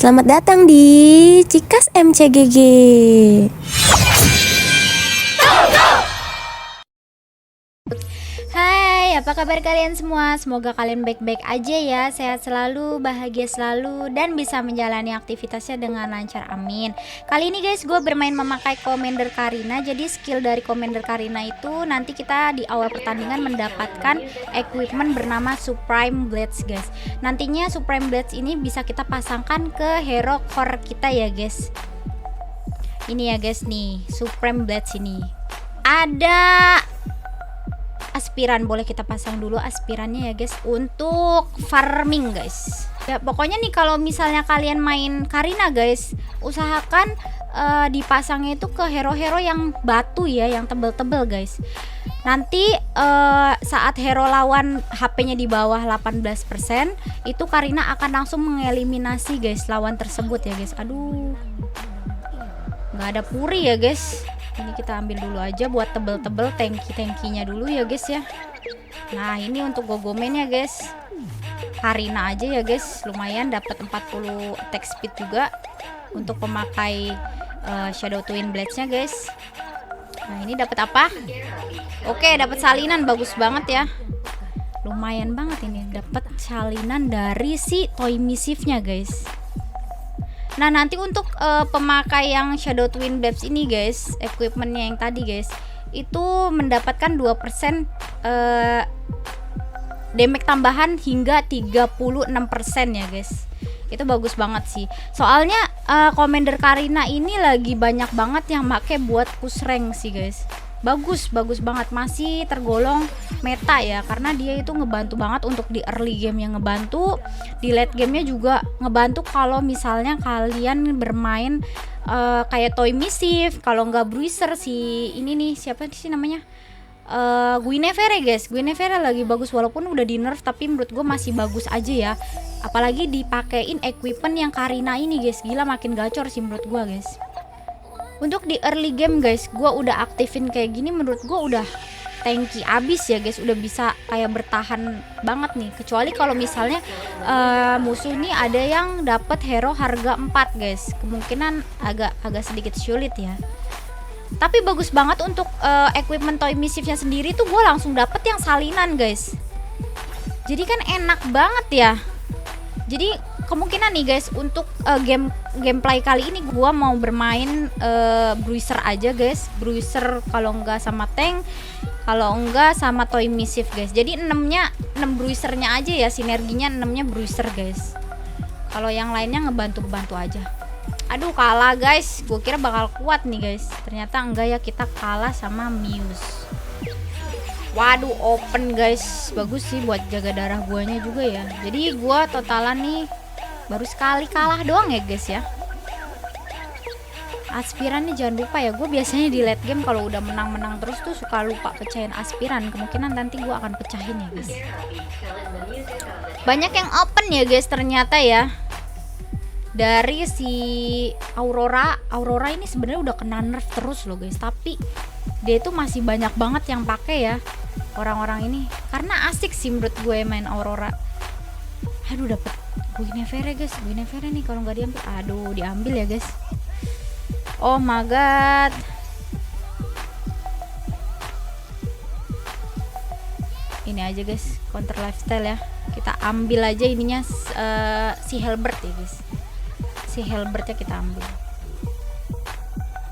Selamat datang di Cikas MCGG. Hai, apa kabar kalian semua? Semoga kalian baik-baik aja ya, sehat selalu, bahagia selalu, dan bisa menjalani aktivitasnya dengan lancar, amin. Kali ini guys, gue bermain memakai Commander Karina. Jadi skill dari Commander Karina itu nanti kita di awal pertandingan mendapatkan equipment bernama Supreme Blades guys. Nantinya Supreme Blades ini bisa kita pasangkan ke hero core kita ya guys. Ini ya guys nih, Supreme Blades ini. Ada aspiran, boleh kita pasang dulu aspirannya ya guys untuk farming guys. Ya pokoknya nih kalau misalnya kalian main Karina guys, usahakan dipasangnya itu ke hero-hero yang batu ya, yang tebel-tebel guys. Nanti saat hero lawan HP-nya di bawah 18%, itu Karina akan langsung mengeliminasi guys lawan tersebut ya guys. Aduh, nggak ada puri ya guys. Ini kita ambil dulu aja buat tebel-tebel tanki-tankinya dulu ya guys ya. Nah ini untuk gogomennya guys, Karina aja ya guys, lumayan dapat 40 attack speed juga untuk pemakai Shadow Twin Blades nya guys. Nah ini dapat apa? Oke, dapat salinan, bagus banget ya. Lumayan banget ini, dapat salinan dari si Toy Missive-nya guys. Nah nanti untuk pemakai yang Shadow Twin Blades ini guys, equipmentnya yang tadi guys, itu mendapatkan 2% damage tambahan hingga 36% ya guys. Itu bagus banget sih. Soalnya Commander Karina ini lagi banyak banget yang make buat push rank sih guys. Bagus banget, masih tergolong meta ya, karena dia itu ngebantu banget untuk di early game yang ngebantu, di late gamenya juga ngebantu kalau misalnya kalian bermain kayak Toy Missive, kalau nggak Bruiser si ini nih, siapa sih namanya, Guinevere guys. Guinevere lagi bagus walaupun udah di nerf, tapi menurut gue masih bagus aja ya, apalagi dipakein equipment yang Karina ini guys, gila makin gacor sih menurut gue guys. Untuk di early game guys, gue udah aktifin kayak gini, menurut gue udah tanky abis ya guys, udah bisa kayak bertahan banget nih. Kecuali kalau misalnya musuh nih ada yang dapat hero harga 4 guys, kemungkinan agak sedikit sulit ya. Tapi bagus banget untuk equipment Toy Missive-nya sendiri tuh gue langsung dapet yang salinan guys. Jadi kan enak banget ya. Jadi kemungkinan nih guys untuk gameplay kali ini gua mau bermain Bruiser aja guys. Bruiser kalau enggak sama tank, kalau enggak sama Toy Missive guys. Jadi 6 Bruisernya aja ya, sinerginya 6-nya Bruiser guys. Kalau yang lainnya ngebantu aja. Aduh kalah guys, gue kira bakal kuat nih guys, ternyata enggak ya, kita kalah sama Muse. Waduh open guys, bagus sih buat jaga darah guanya juga ya. Jadi gua totalan nih baru sekali kalah doang ya guys ya. Aspiran nih jangan lupa ya, gue biasanya di late game kalau udah menang terus tuh suka lupa pecahin aspiran. Kemungkinan nanti gue akan pecahin ya guys. Banyak yang open ya guys ternyata ya. Dari si Aurora ini sebenarnya udah kena nerf terus loh guys, tapi dia itu masih banyak banget yang pakai ya orang-orang ini, karena asik sih menurut gue main Aurora. Aduh dapet Guinevere guys, Guinevere nih kalau nggak diambil, aduh diambil ya guys. Oh my god, ini aja guys, counter lifestyle ya, kita ambil aja ininya si Halberd ya guys, si Halberdnya kita ambil.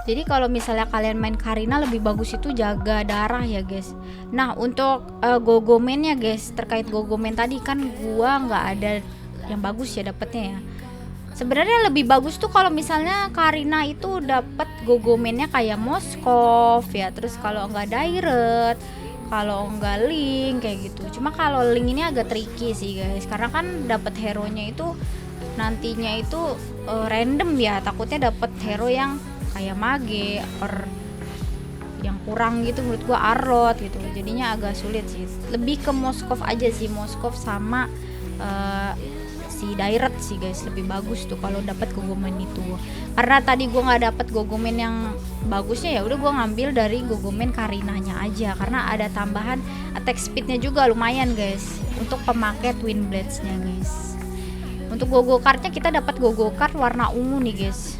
Jadi kalau misalnya kalian main Karina lebih bagus itu jaga darah ya guys. Nah untuk gogomennya guys, terkait gogomen tadi kan gua nggak ada yang bagus ya dapetnya ya. Sebenarnya lebih bagus tuh kalau misalnya Karina itu dapat gogomennya kayak Moskov ya, terus kalau nggak Direct, kalau nggak Link kayak gitu. Cuma kalau Link ini agak tricky sih guys, karena kan dapat hero-nya itu nantinya itu random ya, takutnya dapat hero yang kayak mage or yang kurang gitu, menurut gua Arlot gitu, jadinya agak sulit sih. Lebih ke Moskov aja sih, Moskov sama si Direct sih guys, lebih bagus tuh kalau dapat gogomen itu. Karena tadi gua nggak dapat gogomen yang bagusnya, ya udah gua ngambil dari gogomen Karinanya aja, karena ada tambahan attack speednya juga lumayan guys untuk pemakai Twin Blades nya guys. Untuk gogo cardnya kita dapat gogo card warna ungu nih guys.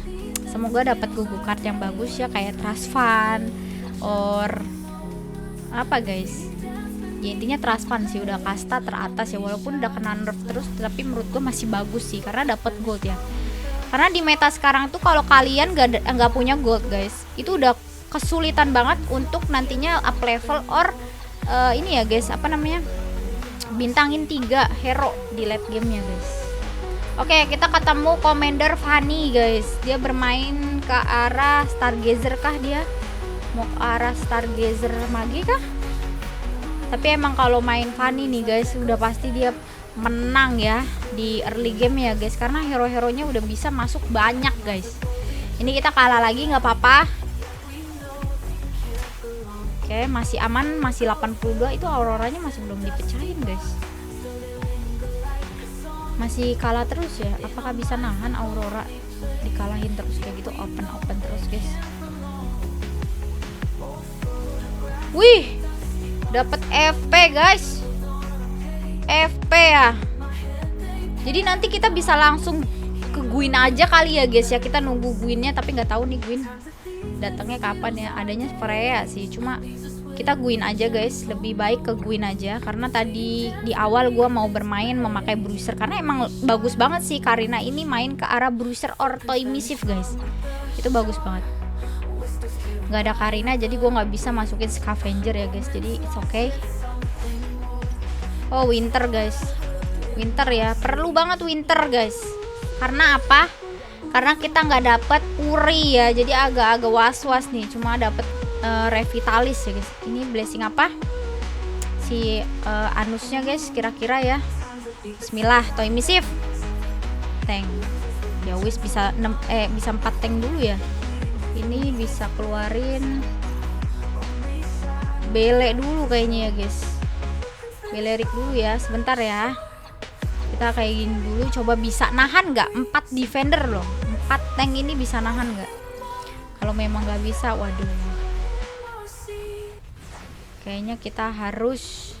Semoga dapat gogo card yang bagus ya, kayak Trust Fund or apa guys. Ya intinya Trust Fund sih, udah kasta teratas ya, walaupun udah kena nerf terus, tapi menurut gue masih bagus sih karena dapat gold ya. Karena di meta sekarang tuh kalau kalian nggak punya gold guys, itu udah kesulitan banget untuk nantinya up level or ini ya guys, apa namanya, bintangin 3 hero di late gamenya guys. Oke, kita ketemu Commander Fanny guys. Dia bermain ke arah Stargazer kah dia? Mau ke arah Stargazer Magi kah? Tapi emang kalau main Fanny nih guys, udah pasti dia menang ya di early game ya guys, karena hero-heronya udah bisa masuk banyak guys. Ini kita kalah lagi nggak apa-apa. Oke, masih aman, masih 82. Itu auroranya masih belum dipecahin guys, masih kalah terus ya. Apakah bisa nahan aurora dikalahin terus kayak gitu, open terus guys. Wih, dapat FP guys, FP ya. Jadi nanti kita bisa langsung ke Gwyn aja kali ya guys ya. Kita nunggu Gwynnya, tapi nggak tahu nih Gwyn datangnya kapan ya. Adanya Freya sih, cuma kita Gwyn aja guys. Lebih baik ke Gwyn aja, karena tadi di awal gue mau bermain memakai Bruiser, karena emang bagus banget sih Karina ini main ke arah Bruiser or Toy Missive guys. Itu bagus banget. Nggak ada Karina jadi gue nggak bisa masukin Scavenger ya guys, jadi it's okay. Oh Winter guys, Winter ya, perlu banget Winter guys. Karena apa? Karena kita nggak dapet Uri ya, jadi agak-agak was-was nih. Cuma dapet Revitalis ya guys. Ini blessing apa? Si Anusnya guys, kira-kira ya. Bismillah, Toy Missive, tank. Ya wis bisa 4 tank dulu ya. Ini bisa keluarin Bele dulu kayaknya ya guys. Belerik dulu ya, sebentar ya. Kita kayak gini dulu, coba bisa nahan nggak? 4 defender loh, 4 tank ini bisa nahan nggak? Kalau memang nggak bisa, waduh. Kayaknya kita harus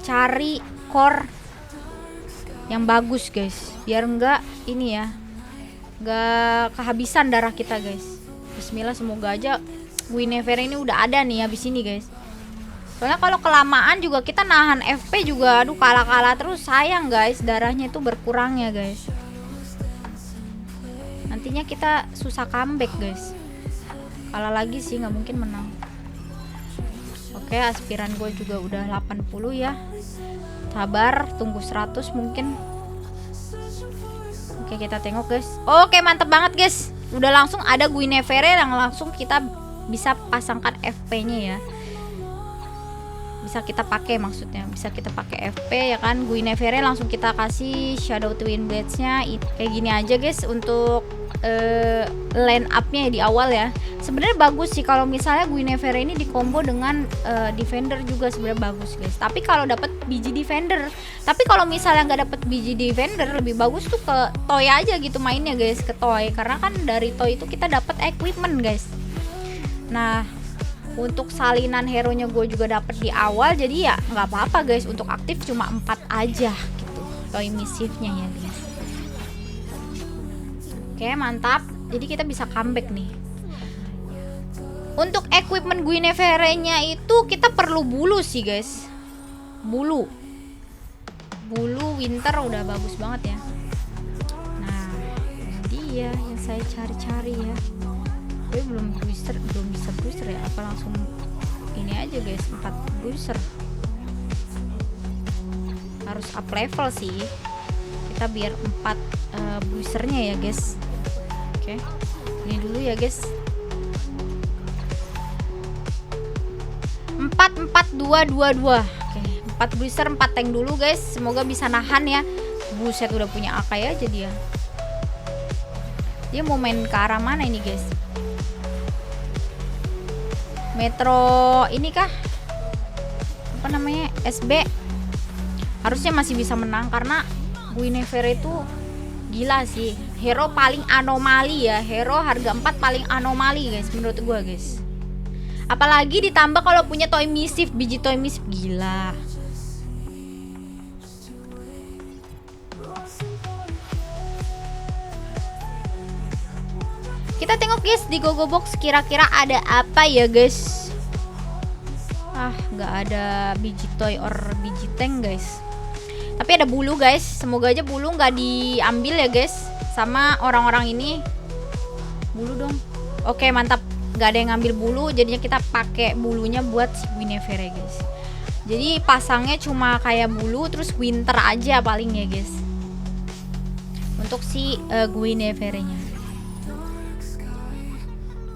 cari core yang bagus guys, biar nggak ini ya, nggak kehabisan darah kita guys. Bismillah, semoga aja Guinevere ini udah ada nih habis ini guys. Soalnya kalau kelamaan juga kita nahan FP juga, aduh kalah-kalah terus sayang guys, darahnya itu berkurang ya guys. Nantinya kita susah comeback guys. Kalah lagi sih nggak mungkin menang. Oke, aspiran gue juga udah 80 ya. Sabar, tunggu 100 mungkin. Oke, kita tengok guys. Oke, mantep banget guys. Udah langsung ada Guinevere yang langsung kita bisa pasangkan FP-nya ya. Bisa kita pakai, maksudnya bisa kita pakai FP ya kan. Guinevere langsung kita kasih Shadow Twin Blades-nya. Kayak gini aja guys untuk line up-nya ya di awal ya. Sebenarnya bagus sih kalau misalnya Guinevere ini dikombo dengan defender juga, sebenarnya bagus guys. Tapi kalau dapat biji defender, tapi kalau misalnya nggak dapat biji defender, lebih bagus tuh ke toy aja gitu mainnya guys, ke toy. Karena kan dari toy itu kita dapat equipment guys. Nah, untuk salinan hero-nya gue juga dapet di awal, jadi ya nggak apa-apa guys. Untuk aktif cuma 4 aja gitu toy missive-nya ya guys. Oke, mantap. Jadi kita bisa comeback nih. Untuk equipment Guinevere-nya itu kita perlu bulu sih guys. Bulu winter udah bagus banget ya. Nah, ini dia yang saya cari-cari ya. Tapi belum bisa booster ya. Apa langsung ini aja guys, 4 booster. Harus up level sih kita biar 4 boosternya ya guys. Oke, ini dulu ya guys. 4-4-2-2-2. Oke, 4 booster 4 tank dulu guys. Semoga bisa nahan ya. Buset, udah punya Akai aja dia. Dia mau main ke arah mana ini guys? Metro ini kah? Apa namanya? SB. Harusnya masih bisa menang karena Guinevere itu gila sih. Hero paling anomali ya. Hero harga 4 paling anomali guys menurut gua guys. Apalagi ditambah kalau punya Toy Missive, biji Toy Missive, gila. Kita tengok guys di Gogo Box kira-kira ada apa ya guys. Nggak ada biji toy or biji tank guys. Tapi ada bulu guys. Semoga aja bulu nggak diambil ya guys sama orang-orang ini. Bulu dong. Oke mantap. Nggak ada yang ngambil bulu. Jadinya kita pakai bulunya buat si Guinevere guys. Jadi pasangnya cuma kayak bulu terus winter aja paling ya guys. Untuk si Guinevere-nya.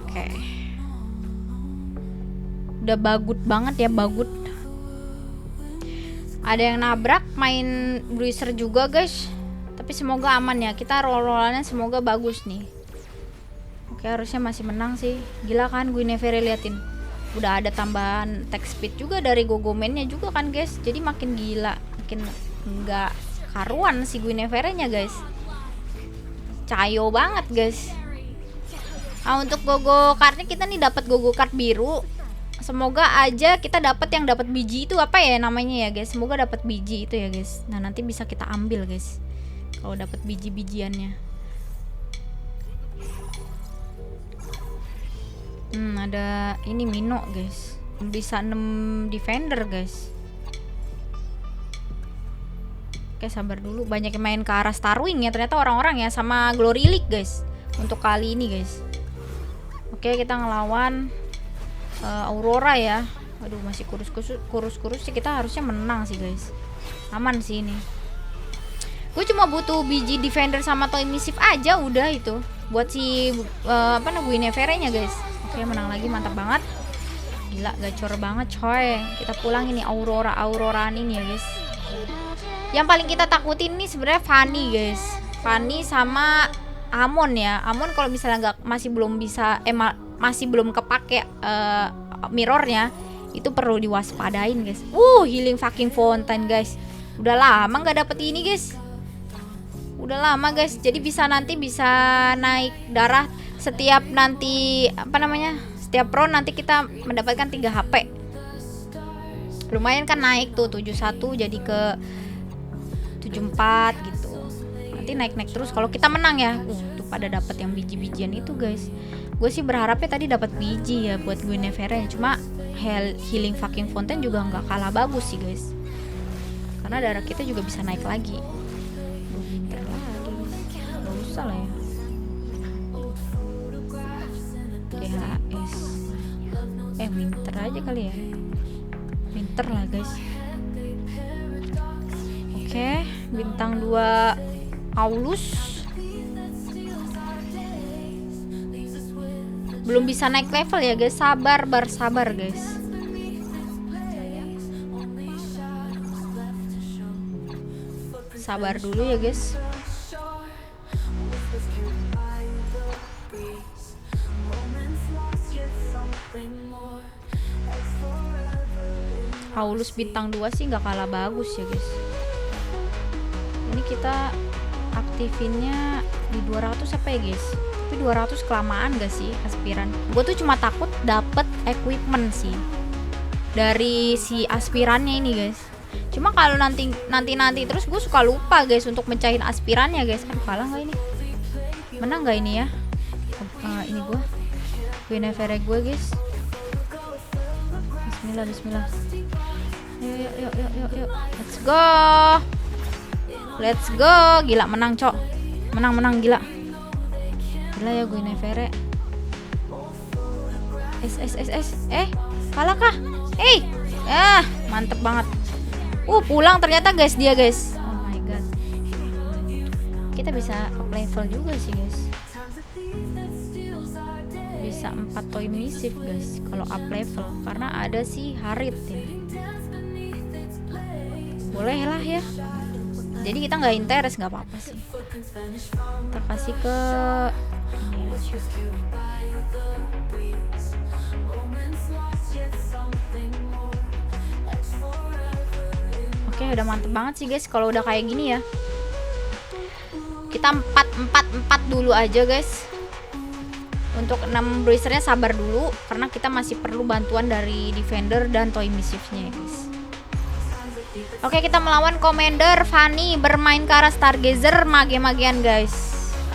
Oke. Udah bagut banget ya, bagut. Ada yang nabrak main bruiser juga guys. Tapi semoga aman ya. Kita roll-rollannya semoga bagus nih. Oke harusnya masih menang sih. Gila kan Guinevere, liatin. Udah ada tambahan attack speed juga dari Gogoman-nya juga kan guys. Jadi makin gila. Makin nggak karuan si Guinevere-nya guys. Cayo banget guys. Untuk Gogo Card-nya kita nih dapat Gogo Card biru. Semoga aja kita dapat yang dapat biji itu apa ya namanya ya guys. Semoga dapat biji itu ya guys. Nah nanti bisa kita ambil guys kalau dapat biji-bijiannya. Ada ini Mino guys. Bisa 6 defender guys. Oke sabar dulu. Banyak yang main ke arah Starwing ya ternyata orang-orang ya. Sama Glory League guys untuk kali ini guys. Oke kita ngelawan Aurora ya. Aduh masih kurus-kurus sih. Kita harusnya menang sih guys. Aman sih ini. Gue cuma butuh biji defender sama toy misif aja udah itu. Buat si Guinevere-nya guys. Oke menang lagi, mantap banget. Gila gacor banget coy. Kita pulang ini Auroraan ini ya guys. Yang paling kita takutin nih sebenarnya Fanny guys. Fanny sama Amon ya. Amon kalau misalnya masih belum bisa masih belum kepake mirrornya, itu perlu diwaspadain guys. Healing fucking fountain guys. Udah lama nggak dapet ini guys. Udah lama guys. Jadi nanti bisa naik darah setiap nanti setiap round nanti kita mendapatkan 3 HP. Lumayan kan naik tuh 71 jadi ke 74 gitu. Nanti naik terus kalau kita menang ya. Tuh pada dapat yang biji-bijian itu guys. Gue sih berharapnya tadi dapat biji ya buat Guinevere. Cuma healing fucking fountain juga nggak kalah bagus sih guys. Karena darah kita juga bisa naik lagi. Bentar lagi. Gak usah lah ya. DHS. Winter aja kali ya. Winter lah guys. Oke, bintang 2 Aulus. Belum bisa naik level ya guys. Sabar guys. Sabar dulu ya guys. Aulus bintang 2 sih nggak kalah bagus ya guys. Ini kita aktifinnya di 200 apa ya guys. Tapi 200 kelamaan gak sih aspiran. Gue tuh cuma takut dapet equipment sih dari si aspirannya ini guys. Cuma kalau nanti terus gue suka lupa guys untuk mencahin aspirannya guys. Aduh kalah nggak ini? Menang nggak ini ya? Ini gue Guinevere gue guys. Bismillah. Yuk. Let's go. Gila menang cok. Menang gila. Gila ya Guinevere. Kalah kah? Mantep banget. Pulang ternyata guys dia guys. Oh my god. Kita bisa up level juga sih guys. Bisa 4 toy misif guys kalau up level karena ada si Harit ya. Boleh lah ya. Jadi kita nggak interest, nggak apa-apa sih. Kita kasih ke Oke, udah mantep banget sih guys kalau udah kayak gini ya. Kita 4 dulu aja guys. Untuk 6 bruisernya sabar dulu karena kita masih perlu bantuan dari defender dan toy misifnya ya guys. Oke, kita melawan Commander Fanny bermain ke arah Stargazer mage-magean guys.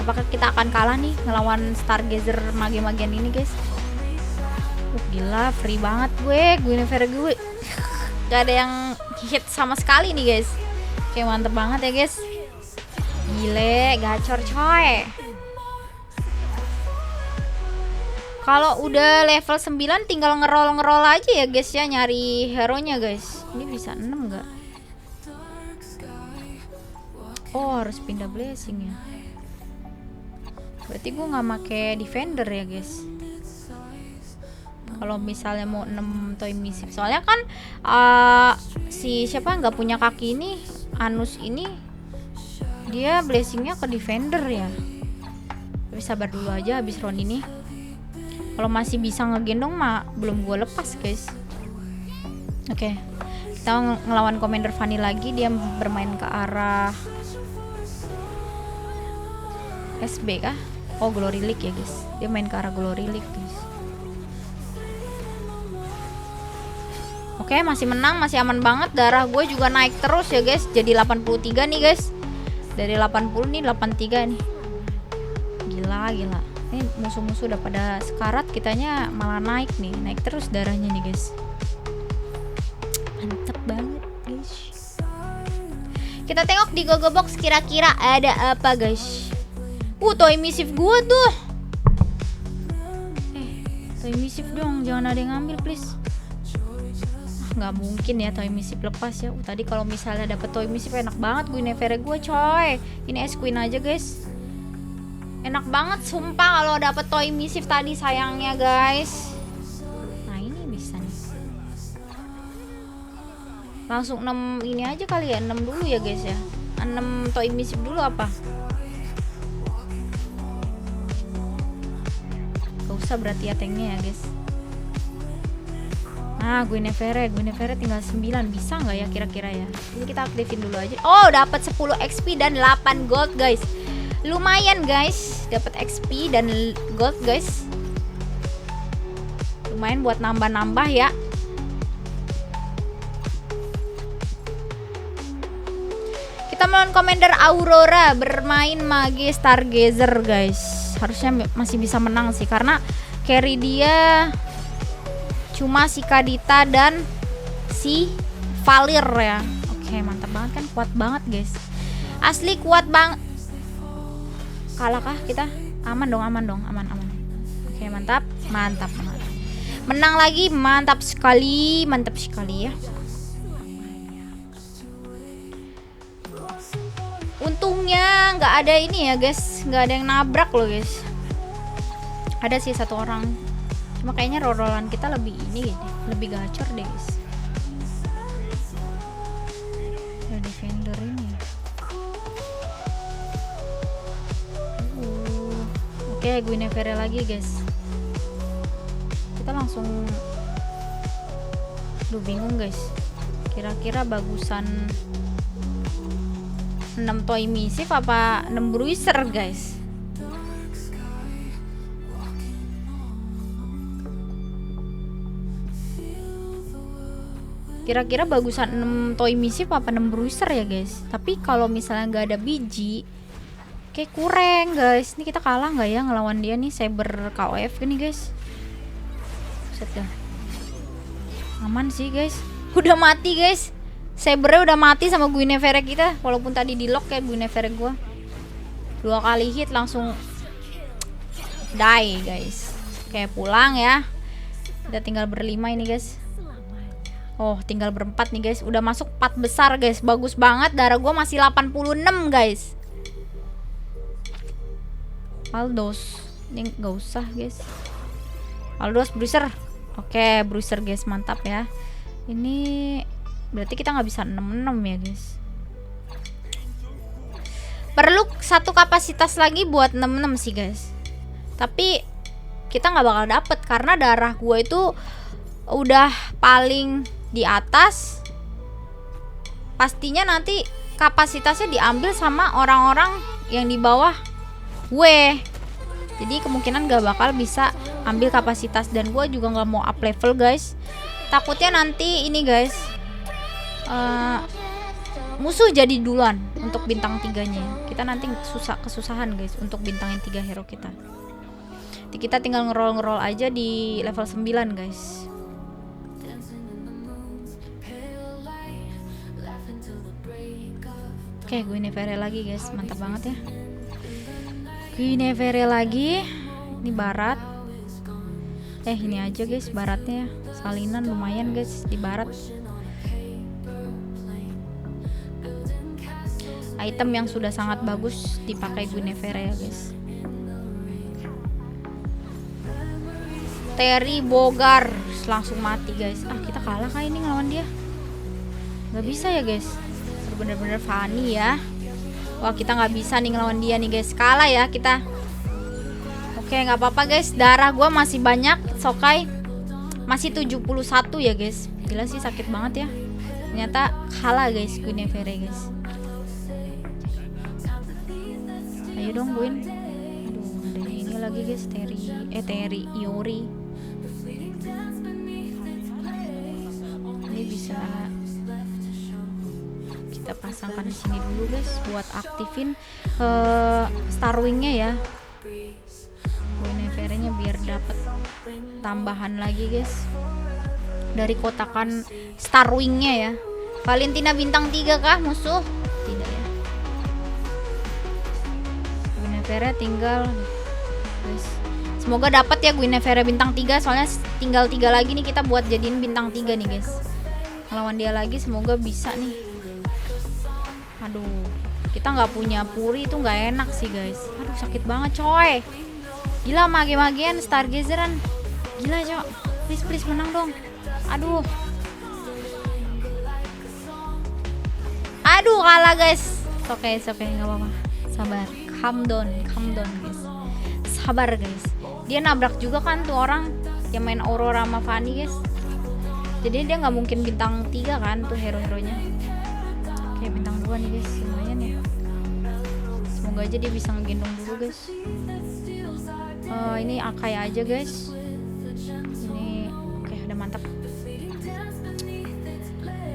Apakah kita akan kalah nih ngelawan Stargazer mage-magian ini guys? Gila, free banget gue never gue. Gak ada yang hit sama sekali nih guys. Oke, mantep banget ya guys. Gile, gacor coy. Kalau udah level 9 tinggal ngerol aja ya guys ya, nyari hero-nya guys. Ini bisa 6 enggak? Oh, harus pindah blessing ya. Berarti gue nggak make defender ya guys. Kalau misalnya mau 6 toy misif, soalnya kan si siapa nggak punya kaki ini, Anus ini, dia blessingnya ke defender ya. Tapi sabar dulu aja habis round ini. Kalau masih bisa ngegendong mah belum gue lepas guys. Oke, kita ngelawan Commander Fanny lagi. Dia bermain ke arah SB kah? Oh, Glory League ya guys. Dia main ke arah Glory League guys. Oke, masih menang, masih aman banget. Darah gue juga naik terus ya guys. Jadi 83 nih guys. Dari 80 nih 83 nih. Gila. Ini musuh-musuh udah pada sekarat, kitanya malah naik nih. Naik terus darahnya nih guys. Mantep banget guys. Kita tengok di Gogo Box kira-kira ada apa guys. Toy misif gua tuh. Toy misif dong, jangan ada yang ngambil please. Nggak mungkin ya toy misif lepas ya. Tadi kalau misalnya dapet toy misif enak banget gue nevere gue coy. Ini es queen aja guys. Enak banget sumpah kalau dapet toy misif tadi, sayangnya guys. Nah ini bisa nih. Langsung 6 ini aja kali ya, 6 dulu ya guys ya. 6 toy misif dulu apa? Usah berarti ya tanknya ya guys. Nah, gue nevere tinggal 9. Bisa nggak ya kira-kira ya? Ini kita aktifin dulu aja. Oh, dapat 10 XP dan 8 gold guys. Lumayan guys, dapat XP dan gold guys. Lumayan buat nambah-nambah ya. Kita melawan Commander Aurora bermain mage Stargazer guys. Harusnya masih bisa menang sih, karena carry dia cuma si Kadita dan si Valir ya. Oke, mantap banget kan, kuat banget guys. Asli kuat banget. Kalah kah kita? Aman dong. Oke, mantap banget. Menang lagi, mantap sekali ya. Untungnya nggak ada ini ya guys, nggak ada yang nabrak loh guys. Ada sih satu orang, cuma kayaknya rorolan kita lebih ini gitu, lebih gacor deh guys. Ada defender ini. Oke, gue nevere lagi guys. Kita langsung, bingung guys. Kira-kira bagusan 6 toy misif apa 6 bruiser guys. Kira-kira bagusan 6 toy misif apa 6 bruiser ya guys. Tapi kalau misalnya nggak ada biji kayak kurang guys. Ini kita kalah nggak ya ngelawan dia nih, Saber KOF gini guys. Buset dah. Aman sih guys. Udah mati guys. Sabernya udah mati sama Guinevere kita. Walaupun tadi di lock kayak Guinevere gue 2 kali hit langsung die guys. Kayak pulang ya. Kita tinggal berlima ini guys. Oh, tinggal berempat nih guys. Udah masuk 4 besar guys. Bagus banget. Darah gue masih 86 guys. Aldos. Ini gak usah guys. Aldos bruiser. Oke, bruiser guys, mantap ya. Ini berarti kita nggak bisa 66 ya guys. Perlu 1 kapasitas lagi buat 66 sih guys. Tapi kita nggak bakal dapet karena darah gue itu udah paling di atas. Pastinya nanti kapasitasnya diambil sama orang-orang yang di bawah gue. Jadi kemungkinan gak bakal bisa ambil kapasitas. Dan gue juga nggak mau up level guys. Takutnya nanti ini guys, musuh jadi duluan untuk bintang 3-nya ya. Kita nanti kesusahan guys untuk bintangin 3 hero kita. Jadi kita tinggal ngerol aja di level 9 guys. Oke, Guinevere lagi guys, mantap banget ya. Guinevere lagi. Ini barat. Ini aja guys baratnya. Salinan lumayan guys di barat. Item yang sudah sangat bagus dipakai Guinevere ya guys. Terry Bogard langsung mati guys. Kita kalah kah ini ngelawan dia? Gak bisa ya guys. Bener-bener Fanny ya. Wah, kita nggak bisa nih ngelawan dia nih guys. Kalah ya kita. Oke, nggak apa-apa guys. Darah gue masih banyak. Sokai masih 71 ya guys. Gila sih, sakit banget ya. Ternyata kalah guys Guinevere guys. Ayo dong Gwyn. Aduh, ada ini lagi guys. Terry Iori. Ini bisa kita pasangkan di sini dulu guys buat aktifin Starwing-nya ya. Guinevere-nya biar dapat tambahan lagi guys dari kotakan Starwing-nya ya. Valentina bintang 3 kah musuh? Tidak ya. Guinevere tinggal guys. Semoga dapat ya Guinevere bintang 3, soalnya tinggal 3 lagi nih kita buat jadiin bintang 3 nih guys. Ngelawan dia lagi semoga bisa nih. Aduh, kita nggak punya puri itu nggak enak sih guys. Aduh, sakit banget coy. Gila, mage-magean stargazeran. Gila cok. Please menang dong. Aduh kalah guys. Oke nggak apa-apa. Sabar, calm down guys. Sabar guys. Dia nabrak juga kan tuh orang yang main Aurora sama Fanny guys. Jadi dia nggak mungkin bintang 3 kan tuh hero-heronya. Oke, bintang 2 nih guys, lumayan ya. Semoga aja dia bisa ngegendong dulu guys. Ini Akai aja guys. Ini oke, udah mantap.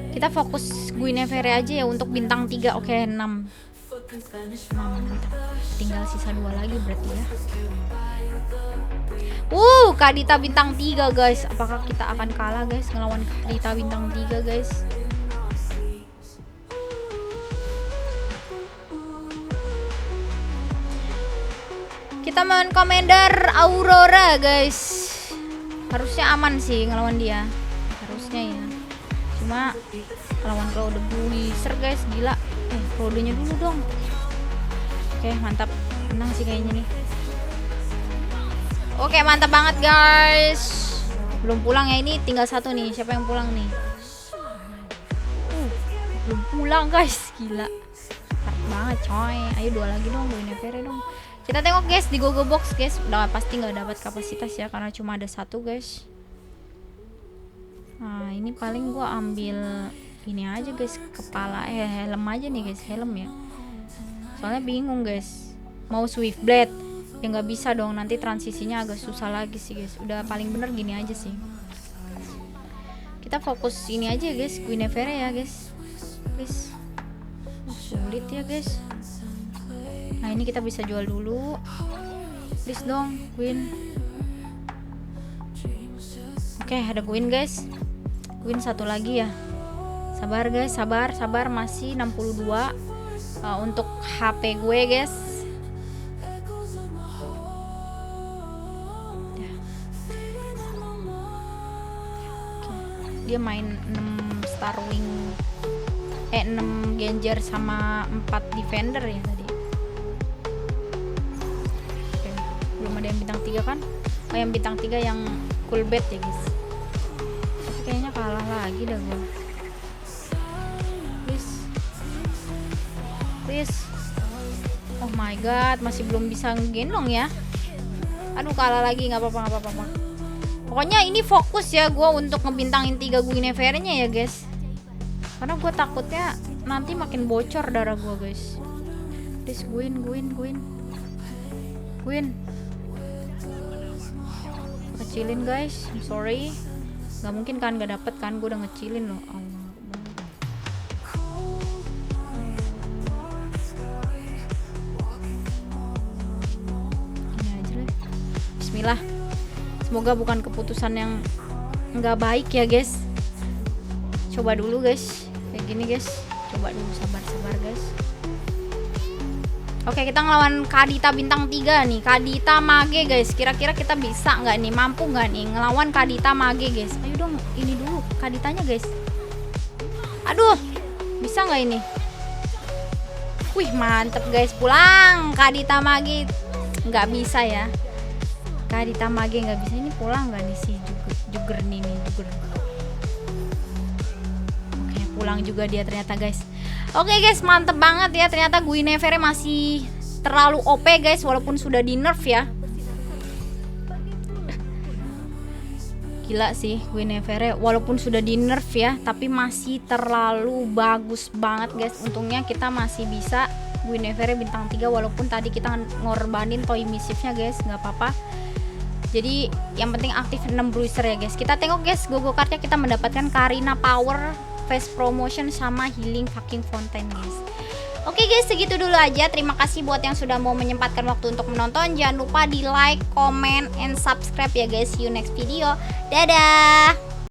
Kita fokus Guinevere aja ya untuk bintang 3. Oke, 6. Mantap. Tinggal sisa 2 lagi berarti ya. Kak Dita bintang 3 guys. Apakah kita akan kalah guys ngelawan Kak Dita bintang 3 guys? Kita main Commander Aurora guys. Harusnya aman sih ngelawan dia. Harusnya ya. Cuma lawan Claude Buiser guys, gila. Claude-nya dulu dong. Oke, mantap. Menang sih kayaknya nih. Oke, mantap banget guys. Belum pulang ya, ini tinggal 1 nih. Siapa yang pulang nih? Belum pulang guys, gila. Parah banget coy. Ayo 2 lagi dong, Guinevere dong. Kita tengok guys di Gogo Box guys. Udah pasti nggak dapat kapasitas ya karena cuma ada 1 guys. Nah, ini paling gua ambil ini aja guys, kepala helm aja nih guys, helm ya. Soalnya bingung guys. Mau Swift Blade ya nggak bisa dong, nanti transisinya agak susah lagi sih guys. Udah paling bener gini aja sih. Kita fokus ini aja guys, Guinevere ya guys. Please. Sulit ya guys. Nah, ini kita bisa jual dulu. Please dong, Gwyn. Oke, ada Gwyn guys. Gwyn 1 lagi ya. Sabar guys, sabar. Masih 62 untuk HP gue guys. Dia main 6 Starwing 6 Genjar sama 4 Defender ya tadi. Oke, belum ada yang bintang 3 kan? Yang bintang 3 yang cool bet ya guys. Tapi kayaknya kalah lagi dah gue. Please. Oh my god, masih belum bisa ngegendong ya. Aduh, kalah lagi, nggak apa-apa. Pokoknya ini fokus ya gue untuk ngebintangin 3 Guinevere-nya ya guys. Karena gue takutnya nanti makin bocor darah gue guys. Please Gwyn. Kecilin guys, I'm sorry. Gak mungkin kan gak dapet kan, gue udah ngecilin loh. Bismillah. Semoga bukan keputusan yang nggak baik ya guys. Coba dulu guys, kayak gini guys. Coba dulu, sabar guys. Oke, kita ngelawan Kadita bintang 3 nih, Kadita Mage guys. Kira-kira kita bisa nggak nih, mampu nggak nih ngelawan Kadita Mage guys? Ayo dong, ini dulu Kaditanya guys. Aduh, bisa nggak ini? Wih, mantep guys, pulang Kadita Mage. Nggak bisa ya, Kadita Mage nggak bisa. Ini pulang nggak nih si Jugger nih, Jugger. Oke, pulang juga dia ternyata guys. Oke guys, mantep banget ya. Ternyata Guinevere masih terlalu OP guys, walaupun sudah di nerf ya. Gila sih Guinevere, walaupun sudah di nerf ya, tapi masih terlalu bagus banget guys. Untungnya kita masih bisa Guinevere bintang 3, walaupun tadi kita ngorbanin toy mischiefnya guys, nggak apa-apa. Jadi yang penting aktif 6 bruiser ya guys. Kita tengok guys, gogo cardnya kita mendapatkan Karina Power, Face Promotion, sama Healing Fucking Fountain guys. Oke guys, segitu dulu aja. Terima kasih buat yang sudah mau menyempatkan waktu untuk menonton. Jangan lupa di like, comment, and subscribe ya guys. See you next video. Dadah.